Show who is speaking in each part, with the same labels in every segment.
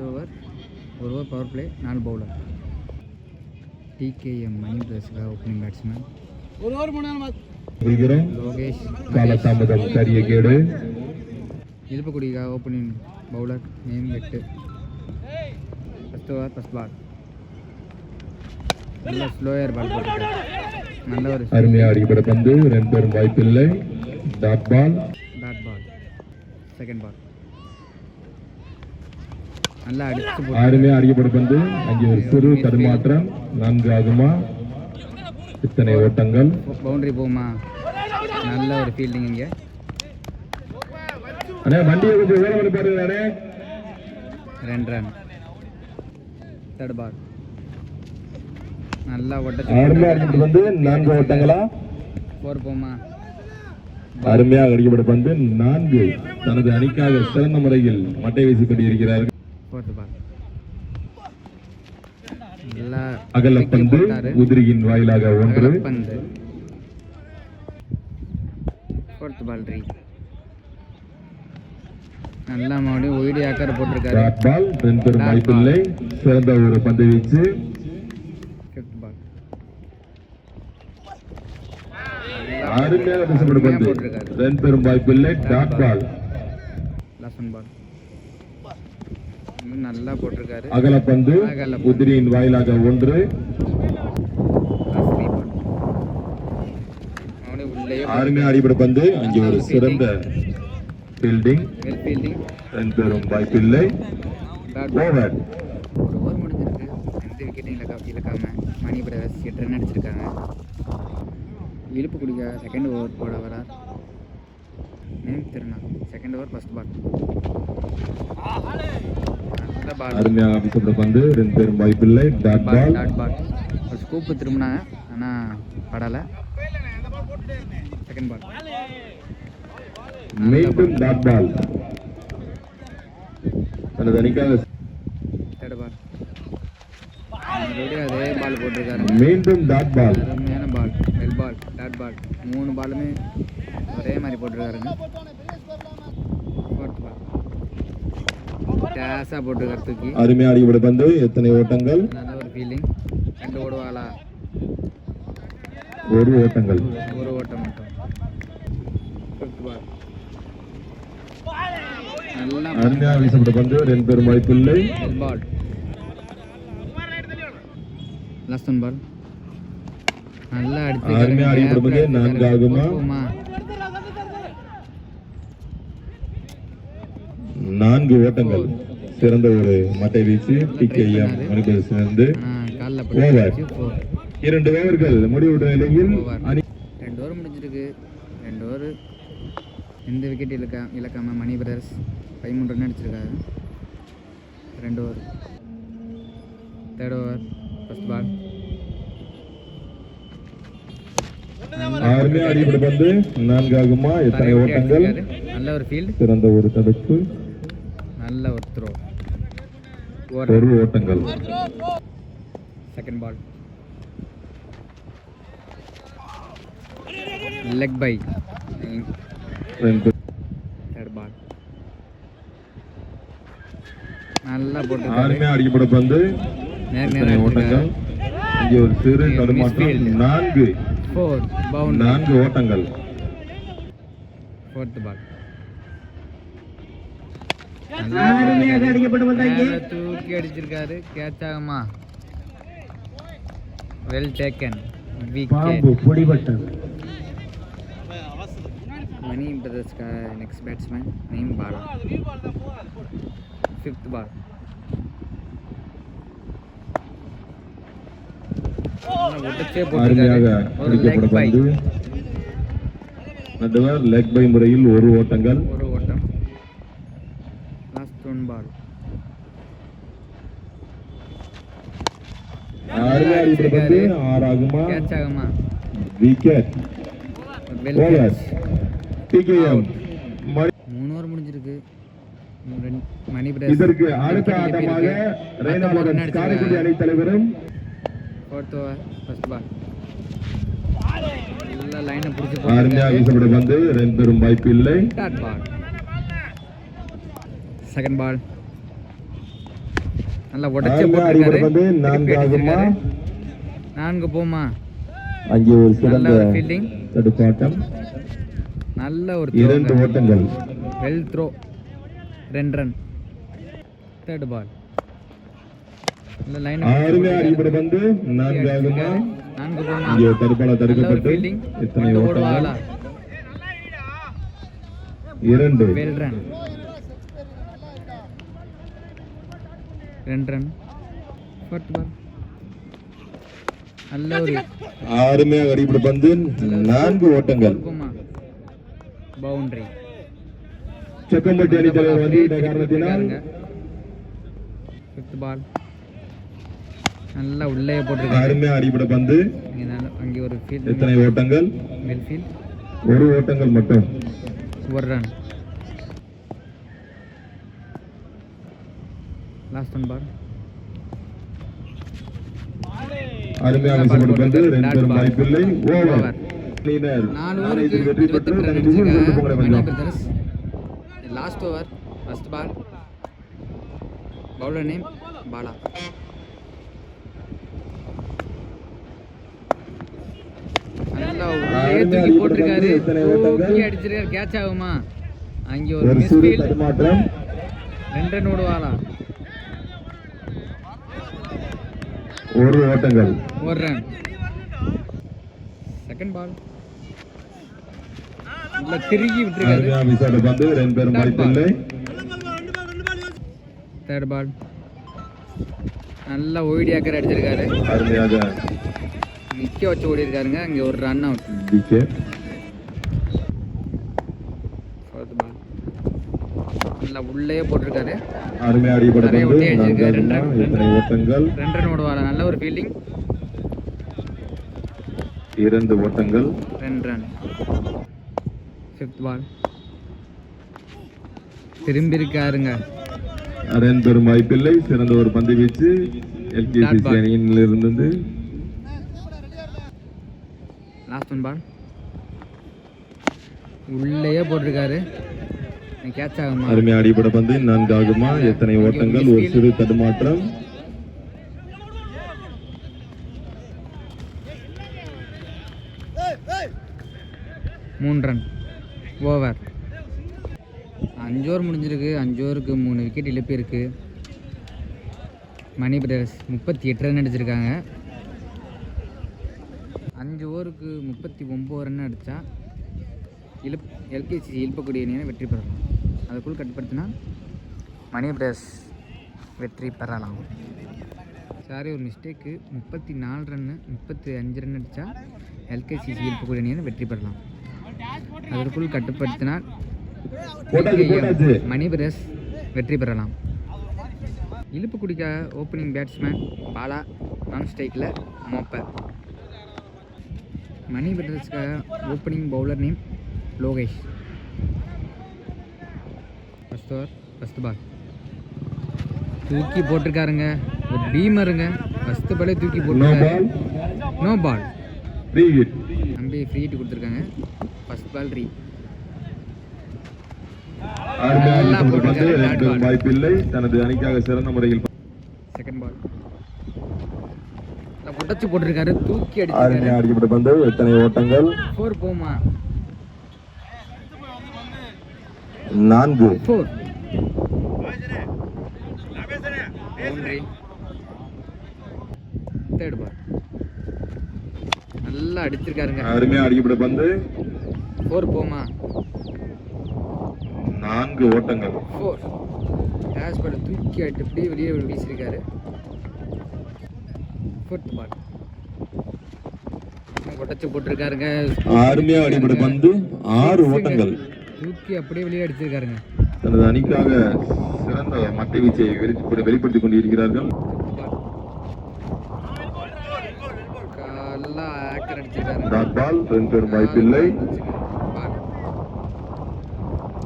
Speaker 1: Over ஒரு over power play 4 bowler. TKM Mani பிரதர்ஸ்க்காக opening batsman Lokesh.
Speaker 2: காலதாமதம் கரியகேடு.
Speaker 1: இழுப்பக்குடிக்காக opening bowler name 8. First over first ball. நல்ல ஸ்லோயர் பால் போட்டிருக்காரு. நல்ல ஒரு
Speaker 2: அருமையா அடிக்கப்பட்ட பந்து, ரன் பெறும் வாய்ப்பில்லை. டாட் பால்.
Speaker 1: செகண்ட் பால் நல்லா அடிச்சு
Speaker 2: அருமையா அடிக்கப்பட்ட பந்து, அங்கே ஒரு சிறு தடுமாற்றம். 4 ஆகுமா? இத்தனை ஓட்டங்கள்.
Speaker 1: பவுண்டரி போகுமா? நல்ல ஒரு ஃபீல்டிங் இங்கே.
Speaker 2: அண்ணே வண்டியை கொஞ்சம் ஓரம் பண்ணி பாருங்க அண்ணே.
Speaker 1: 2 ரன். தேர்ட் பால் நல்லா
Speaker 2: அருமையா அடிக்கப்பட்ட பந்து, 4 ஓட்டங்களா?
Speaker 1: 4 போமா?
Speaker 2: அருமையாக அடிக்கப்பட்ட பந்து 4. தனது அணிக்காக சிறந்த முறையில் மட்டை வீசிக் கொண்டிருக்கிறார்கள்.
Speaker 1: ஃபோர்த் பால்
Speaker 2: அகலப்பந்து, உதிரியின் வாயிலாக 1.
Speaker 1: ஃபோர்த் பால் நல்லா மறுபடியும் ஒயிடி ஆக்கார போட்டிருக்காரு.
Speaker 2: டாட் பால், ரன் பெறும் வாய்ப்பில்லை. சிறந்த ஒரு பந்து வீச்சு.
Speaker 1: ஃபிஃப்த் பால்
Speaker 2: அருமையாக வீசப்பட்ட பந்து, ரன் பெறும் வாய்ப்பில்லை. டாட் பால்.
Speaker 1: லாஸ்ட் பால் நல்லா போட்டிருக்காரு.
Speaker 2: அகலப்பந்து, உதிரியின் வாயிலாக 1. அருமையாக அடிபட பந்து, அங்கே ஒரு சிறந்த ஃபீல்டிங். ரன் பெறும் வாய்ப்பில்லை. ஓவர்.
Speaker 1: ஒரு ஓவர் முடிஞ்சிருக்கு. 2 விக்கெட்டையும் இழக்காம மணி பிரதர்ஸ் 8 ரன் அடிச்சிருக்காங்க. இழுப்பு குடிக்க செகண்ட் ஓவர் போட வரார் name Thiruna. Second over first ball. நல்ல பால்.
Speaker 2: அருமையாக வீசப்பட்ட பந்து, ரன் பெறும் வாய்ப்பில்லை. Dot ball.
Speaker 1: ஒரு ஸ்கூப் திரும்பினாங்க ஆனால் படலை. செகண்ட் பால்
Speaker 2: மீண்டும் டாட் பால். தனது அணிக்காக
Speaker 1: தேர்ட் பால் அதே பால் போட்டிருக்காரு.
Speaker 2: மீண்டும் டாட் பால்.
Speaker 1: அருமையான பால். வெல் பால், டாட் பால் 3 பாலுமே ஒரே மாதிரி போட்டிருக்காருங்க. ஃபோர்த் பால் டேஸாக போட்டிருக்காரு தூக்கி.
Speaker 2: அருமையாக அடிக்கப்பட்ட பந்து, எத்தனை ஓட்டங்கள்?
Speaker 1: நல்ல ஒரு ஃபீலிங். 2 ஓடுவாளா?
Speaker 2: 1 ஓட்டங்கள்.
Speaker 1: 1 ஓட்டம் மட்டும். ஃபிஃப்த் பால் நல்லா
Speaker 2: அருமையாக வீசப்பட்ட பந்து, ரன் பெறும் வாய்ப்பில்லை.
Speaker 1: வெல் பால். லாஸ்ட் பால் நல்லா அடிச்சு
Speaker 2: அருமையாக அடிக்கப்பட்ட பந்து, 4 ஆகுமா? 4 ஓட்டங்கள். சிறந்த ஒரு மட்டை வீச்சு. TKM மணிபேசிலிருந்து over. 2 ஓவர்கள் முடிவுற்ற நிலையில்
Speaker 1: 2 ஓவர் முடிஞ்சிருக்கு. 2 ஓவர் எந்த விக்கெட் இழக்காம மணி பிரதர்ஸ் 13 ரன் அடிச்சிருக்காரு. 2 over. Third over first ball.
Speaker 2: அருமையாக அடிக்கப்பட்ட பந்து, 4 ஆகுமா? எத்தனை ஓட்டங்கள்?
Speaker 1: நல்ல ஒரு ஃபீல்ட்.
Speaker 2: சிறந்த ஒரு தடுப்பு.
Speaker 1: நல்ல ஒரு த்ரோ.
Speaker 2: 1 ஓட்டங்கள்.
Speaker 1: Second ball leg bye. Third ball நல்லா போட்டு
Speaker 2: அருமையாக அடிக்கப்பட்ட பந்து, எத்தனை ஓட்டங்கள்? இங்கே ஒரு சிறு தடுமாற்றம். 4 ஓட்டங்கள்.
Speaker 1: ஃபோர்த் பால் தூக்கி அடிச்சிருக்காரு. கேட்ச் ஆகுமா? Well taken. மணி பிரதர்ஸ்க்கு next batsman name Bala. Fifth ball
Speaker 2: அருமையாக அடிக்கப்பட்ட பந்து, நடுவர் லெக் பை முறையில் 1 ஓட்டங்கள்.
Speaker 1: 1 ஓட்டம். லாஸ்ட் 1 பால்
Speaker 2: அருமையாக அடிக்கப்பட்ட பந்து, 6 ஆகுமா?
Speaker 1: கேட்ச் ஆகுமா?
Speaker 2: விக்கெட். ஓவர். டிகேஎம்
Speaker 1: 3 ஓவர் முடிஞ்சிருக்கு. மணி பிரதர்ஸ்
Speaker 2: இதற்கு அடுத்த ஆட்டமாக ரெய்னாலோரன்ஸ் காரைக்குடி அணி தலைவரும்.
Speaker 1: ஃபோர்த் ஓவர் ஃபர்ஸ்ட் பால் நல்ல லைனை பிடிச்சி
Speaker 2: அருமையாக வீசப்பட்ட பந்து, ரன் பெறும் வாய்ப்பில்லை.
Speaker 1: டாட் பால். செகண்ட் பால் நல்லா உடச்சி
Speaker 2: அருமையா
Speaker 1: போட்டிருக்காரு.
Speaker 2: அடிபட்டு வந்து
Speaker 1: திருப்பி
Speaker 2: 4 ஆகுமா?
Speaker 1: அடிச்சிருக்காரு. 4 போமா.
Speaker 2: அங்கே ஒரு
Speaker 1: நல்ல
Speaker 2: சிறந்த
Speaker 1: ஒரு ஃபீல்டிங்,
Speaker 2: தடுப்பாட்டம்.
Speaker 1: நல்ல ஒரு
Speaker 2: 2 ஓட்டங்கள்.
Speaker 1: Well throw. 2 run. Third ball. நல்ல லைன்
Speaker 2: அருமையா அடிபட்டு வந்து 4 ஆகுமா?
Speaker 1: 4 போமா.
Speaker 2: இங்கே தடுப்பாளர்
Speaker 1: நல்ல ஒரு
Speaker 2: தடுக்கப்பட்டு
Speaker 1: ஃபீல்டிங்,
Speaker 2: எத்தனை
Speaker 1: கொண்டு
Speaker 2: ஓட்டங்கள்?
Speaker 1: போடுவாங்களா.
Speaker 2: 2
Speaker 1: well run. 2 run. Fourth ball. நல்ல ஒரு
Speaker 2: அருமையா அடிபட்டு வந்து 4 ஓட்டங்கள்.
Speaker 1: பவுண்டரி.
Speaker 2: செக்கம்பட்டி அணி தலைவர் வந்துவிட்ட காரணத்தினால்
Speaker 1: ஃபிஃப்த் பால். நல்லா உள்ளே போட்டிருக்காரு.
Speaker 2: அருமையா அடிபட பந்து.
Speaker 1: அங்கே ஒரு ஃபீல்ட்.
Speaker 2: எத்தனை ஓட்டங்கள்?
Speaker 1: Well field.
Speaker 2: 1 ஓட்டங்கள் மட்டும்.
Speaker 1: 1 ரன். லாஸ்ட் ஒன் பால்.
Speaker 2: அருமையாக வீசப்பட்ட பந்து. 2 பேரும் வாய்ப்பில்லை. ஓவர்.
Speaker 1: 4 ஓவருக்கு
Speaker 2: வெற்றி பெற்று
Speaker 1: last over. First ball. Bowler name Bala. நல்லா உள்ளே தூக்கி போட்டிருக்காரு. தூக்கி அடிச்சிருக்காரு. கேட்ச் ஆகுமா? அங்கே ஒரு மிஸ் ஃபீல்ட். 2 ரன் ஓடுவாளா.
Speaker 2: 1 ஓட்டங்கள்.
Speaker 1: 1 ரன். Second ball. நல்லா திருகி விட்டுருக்காரு.
Speaker 2: அருமையாக வீசப்பட்ட பந்து. 2 பேரும் வாய்ப்பில்லை.
Speaker 1: Third ball. நல்லா ஒய்டி ஆக்கர் அடிச்சிருக்காரு.
Speaker 2: அருமையாக
Speaker 1: நிக்க வச்சு ஓடி இருக்காருங்க. அங்கே ஒரு run out.
Speaker 2: Wicket.
Speaker 1: Fourth ball. நல்லா உள்ளே போட்டிருக்காரு.
Speaker 2: அருமையாக அடிபட்ட
Speaker 1: நிறைய
Speaker 2: பந்து.
Speaker 1: ஒட்டி அடிச்சிருக்காரு. 2 ரன்.
Speaker 2: எத்தனை ஓட்டங்கள்?
Speaker 1: 2 ரன் ஓடுவாங்க. நல்ல ஒரு ஃபீல்டிங்.
Speaker 2: 2 ஓட்டங்கள்.
Speaker 1: 2 ரன். ஃபிஃப்த் பால். திரும்பி இருக்காருங்க.
Speaker 2: 2 பேரும் வாய்ப்பில்லை. சிறந்த ஒரு பந்து வீச்சு எல்கேசிசி அணியில் இருந்தது.
Speaker 1: Last one ball. உள்ளேயே போட்டிருக்காரு. கேட்ச் ஆகுமா?
Speaker 2: அருமையா அடிபட பந்து. 4 ஆகுமா? எத்தனை ஓட்டங்கள்? ஒரு சிறு தடுமாற்றம்.
Speaker 1: 3 ரன். ஓவர். 5 ஓவர் முடிஞ்சிருக்கு. 5 ஓவருக்கு 3 விக்கெட் இழப்பு இருக்கு. மணி பிரதர்ஸ் 38 ரன் அடிச்சிருக்காங்க. 5 ஓவருக்கு 39 ரன் அடித்தா எல்கேசி இழுப்பக்கூடிய அணியை வெற்றி பெறலாம். அதுக்குள் கட்டுப்படுத்தினா மணி பிரதர்ஸ் வெற்றி பெறலாம். சாரி, ஒரு மிஸ்டேக்கு. 34 ரன்னு 35 ரன் அடித்தா எல்கேசி இழுப்பக்கூடிய அணியை வெற்றி பெறலாம். அதற்குள் கட்டுப்படுத்தினால் மணி பிரதர்ஸ் வெற்றி பெறலாம். இழுப்பு குடிக்க ஓப்பனிங் பேட்ஸ்மேன் பாலா. நான் ஸ்ட்ரைக்கில் மோப்ப. மணி பிரதர்ஸ்க்காக opening bowler name Lokesh. First over. First ball. தூக்கி போட்டிருக்காருங்க. ஒரு பீமருங்க. ஃபர்ஸ்ட் பாலே தூக்கி போட்டிருக்காரு. No ball. நம்பி ஃப்ரீ ஹிட் கொடுத்துருக்காங்க. ஃபர்ஸ்ட் பால் ரீ.
Speaker 2: வாய்ப்பில்லை. தனது அணிக்காக சிறந்த முறையில்.
Speaker 1: Second ball. உடச்சு போட்டிருக்காரு. தூக்கி அடிச்சிருக்காரு.
Speaker 2: அடிக்கப்பட்ட பந்து. எத்தனை ஓட்டங்கள்?
Speaker 1: 4 போமா.
Speaker 2: 4.
Speaker 1: 4. பவுண்டரி. Third ball. நல்லா அடிச்சிருக்காருங்க.
Speaker 2: அருமையா அடிக்கப்பட்ட பந்து.
Speaker 1: 4 போமா.
Speaker 2: 4 ஓட்டங்கள்.
Speaker 1: 4. டேஷ் பால் தூக்கி அடிட்டு அப்படியே வெளியே வீசியிருக்காரு. ஃபோர்த் பால். உடச்சு போட்டிருக்காருங்க.
Speaker 2: அருமையா அடிக்கப்பட்ட பந்து. 6 ஓட்டங்கள்.
Speaker 1: தூக்கி அப்படியே வெளியே அடிச்சிருக்காருங்க.
Speaker 2: தனது அணிக்காக சிறந்த மட்டை வீச்சை வெளிப்படுத்திக் கொண்டிருக்கிறார்கள்.
Speaker 1: நல்லா ஆக்கர் அடிச்சிருக்காரு.
Speaker 2: Dot ball. 2 பேரும் வாய்ப்பில்லை.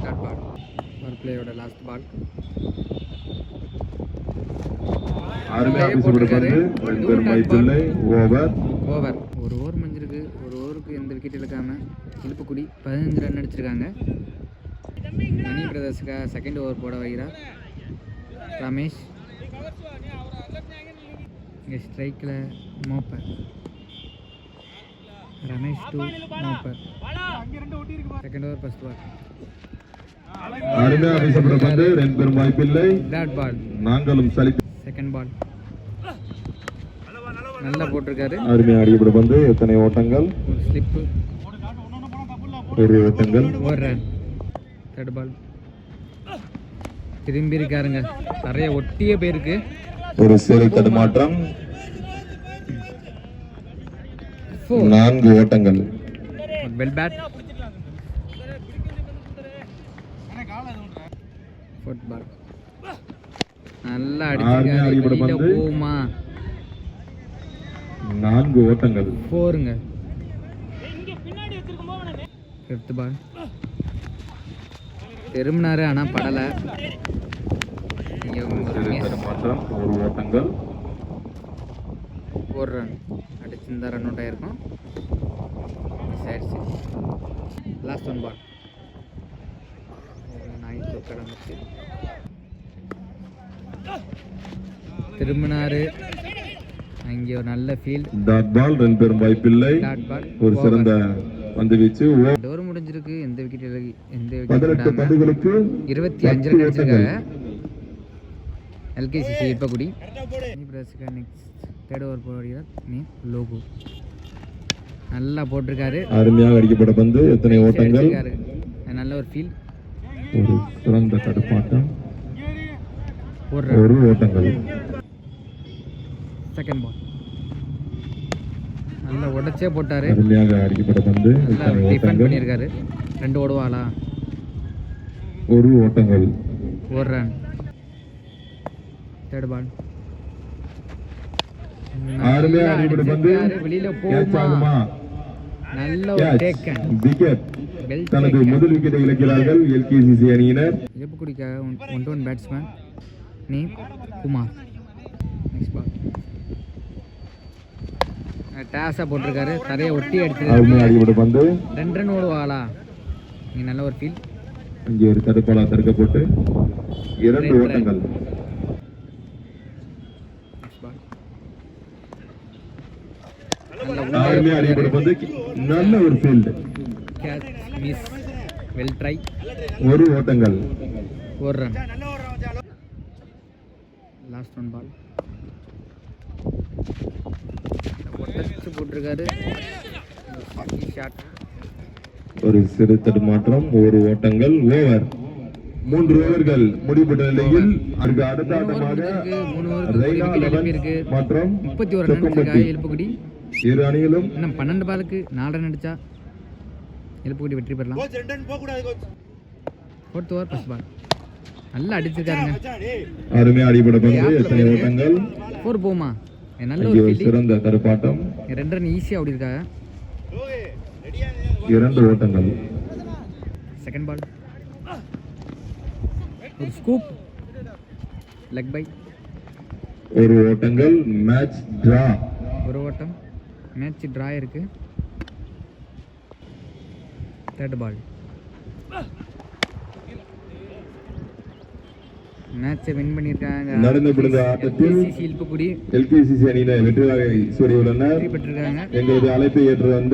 Speaker 1: Dot ball. ஒரு பிளேயோட லாஸ்ட் பால்.
Speaker 2: அருமையா வீசப்பட்ட பந்து. 2 பேரும் வாய்ப்பில்லை. ஓவர்.
Speaker 1: ஓவர். 1 ஓவர் முடிஞ்சிருக்கு. 1 ஓவருக்கு எந்த விக்கெட் இழக்காம இழுப்புக்குடி 15 ரன் அடிச்சிருக்காங்க. மணி பிரதர்ஸுக்காக செகண்ட் ஓவர் போட வைக்கிறார் ரமேஷ். இங்கே ஸ்ட்ரைக்கில் மோப்பர் ரமேஷ் டு மோப்பர். Second over first ball.
Speaker 2: அருமையாக வீசப்பட்ட பந்து, ரன் பெறும் வாய்ப்பில்லை.
Speaker 1: Dot ball.
Speaker 2: நாங்களும் சலி.
Speaker 1: செகண்ட் பால் நல்லா போட்டிருக்காரு.
Speaker 2: அருமையாக அடிக்கப்பட்ட பந்து, எத்தனை ஓட்டங்கள்?
Speaker 1: ஒரு ஸ்லிப்பு,
Speaker 2: ஒரு ஓட்டங்கள்,
Speaker 1: ஒரு ரன். தேர்ட் பால் திரும்பி இருக்காருங்க, நிறைய ஒட்டிய பேருக்கு.
Speaker 2: ஒரு சிறு தடுமாற்றம், 4 ஓட்டங்கள்.
Speaker 1: Well bad. ஃபுட்பால் நல்லா அடிச்சிருக்காரு, போமா.
Speaker 2: 4 ஓட்டங்கள்,
Speaker 1: 4ங்க. ஃபிஃப்த் பால் திரும்பினாரு ஆனா படல.
Speaker 2: தடுமாற்றம், 1 ஓட்டங்கள்,
Speaker 1: ஒரு ரன் அடிச்சிருந்தா ரன் அவுட் ஆயிருக்கும். லாஸ்ட் ஒன் பால் கடந்துச்சு. திரும்பினாரு, அங்கே ஒரு நல்ல ஃபீல்ட்.
Speaker 2: டாட் பால், ரன் பெறும் வாய்ப்பில்லை.
Speaker 1: டாட் பால்,
Speaker 2: ஒரு சிறந்த பந்து வீச்சு.
Speaker 1: டோர் முடிஞ்சிருக்கு. எந்த விக்கெட்
Speaker 2: 18 பந்துகளுக்கு
Speaker 1: 25 ரன் அடிச்சிருக்காங்க. எல்கேசிசி இப்பகுடி. நெக்ஸ்ட் தேர்ட் ஓவர் போடுகிறார் நீ லோகோ. நல்லா போட்டிருக்காரு.
Speaker 2: அருமையாக அடிக்கப்பட்ட பந்து, எத்தனை ஓட்டங்கள்?
Speaker 1: நல்ல ஒரு ஃபீல்ட்,
Speaker 2: ஒரு சிறந்த தடுப்பாட்டம்,
Speaker 1: ஒரு
Speaker 2: ஓட்டங்கள்.
Speaker 1: செகண்ட் பால் நல்லா உடச்சே போட்டாரு.
Speaker 2: அருமையாக அடிக்கப்பட்ட பந்து,
Speaker 1: நல்லா டிஃபெண்ட் பண்ணியிருக்காரு. 2 ஓடுவாளா,
Speaker 2: 1 ஓட்டங்கள்,
Speaker 1: 1 ரன். தேர்ட் பால்
Speaker 2: அருமையாக அடிக்கப்பட்ட பந்து,
Speaker 1: வெளியில
Speaker 2: கேட்ச் ஆகுமா?
Speaker 1: போகுமா? நல்ல ஒரு டேக்கன்
Speaker 2: விக்கெட். தனது முதல் விக்கெட்டை இழக்கிறார்கள் எல்கேசிசி அணியினர்.
Speaker 1: இழப்புக்குடிக்காக 1-1 batsman name Kumar. Next ball டாஸா போட்டிருக்காரு, தரையை ஒட்டி
Speaker 2: அருமையாக
Speaker 1: அடிச்சிருக்காரு.
Speaker 2: அடிக்கப்பட்ட பந்து,
Speaker 1: 2 ரன் ஓடுவாளா? இங்கே நல்ல ஒரு ஃபீல்.
Speaker 2: இங்கே ஒரு தடுப்பாளா தடுக்கப்பட்டு 2 ஓட்டங்கள். அருமையாக அடிக்கப்பட்ட பந்து, நல்ல ஒரு field.
Speaker 1: Catch miss, well try.
Speaker 2: 1 ஓட்டங்கள்,
Speaker 1: 1 ரன். லாஸ்ட் ஒன் பால் ஒட்டச்சு போட்டிருக்காரு. ஷாட்,
Speaker 2: ஒரு சிறு தடுமாற்றம், 1 ஓட்டங்கள். ஓவர் 3 ஓவர்கள் முடிவுற்ற நிலையில் அதுக்கு அடுத்த ஆட்டமாக ரெய்னா 11 மற்றும்
Speaker 1: 31 ரன் அடிச்சிருக்காங்க எழுப்புக்குடி.
Speaker 2: இரு அணிகளும்
Speaker 1: இன்னும் 12 பாலுக்கு 4 ரன் அடிச்சா எழுப்புக்குடி வெற்றி பெறலாம். ஃபோர்த் ஓவர் ஃபர்ஸ்ட் பால் நல்லா அடிச்சிருக்காருங்க.
Speaker 2: அருமையாக அடிபட பந்து, எத்தனை ஓட்டங்கள்?
Speaker 1: 4 போமா. நல்ல ஒரு ஃபீல்டிங்,
Speaker 2: சிறந்த தடுப்பாட்டம்.
Speaker 1: 2 ரன் ஈஸியா ஓடி இருக்காங்க.
Speaker 2: 2 ஓட்டங்கள்.
Speaker 1: செகண்ட் பால் ஒரு ஸ்கூப், லெக் பை,
Speaker 2: 1 ஓட்டங்கள். மேட்ச் டிரா,
Speaker 1: 1 ஓட்டம். மேட்ச் டிரா இருக்கு. தேர்ட் பால் மேட்சை வின் பண்ணியிருக்காங்க.
Speaker 2: நடந்து முடிந்த ஆட்டத்தில்
Speaker 1: இழுப்புக்குடி
Speaker 2: எல்கேசிசி அணியினர் வெற்றி பெற்றிருக்காங்க.
Speaker 1: பெற்றிருக்காங்க.
Speaker 2: எங்களது அழைப்பை ஏற்று வந்த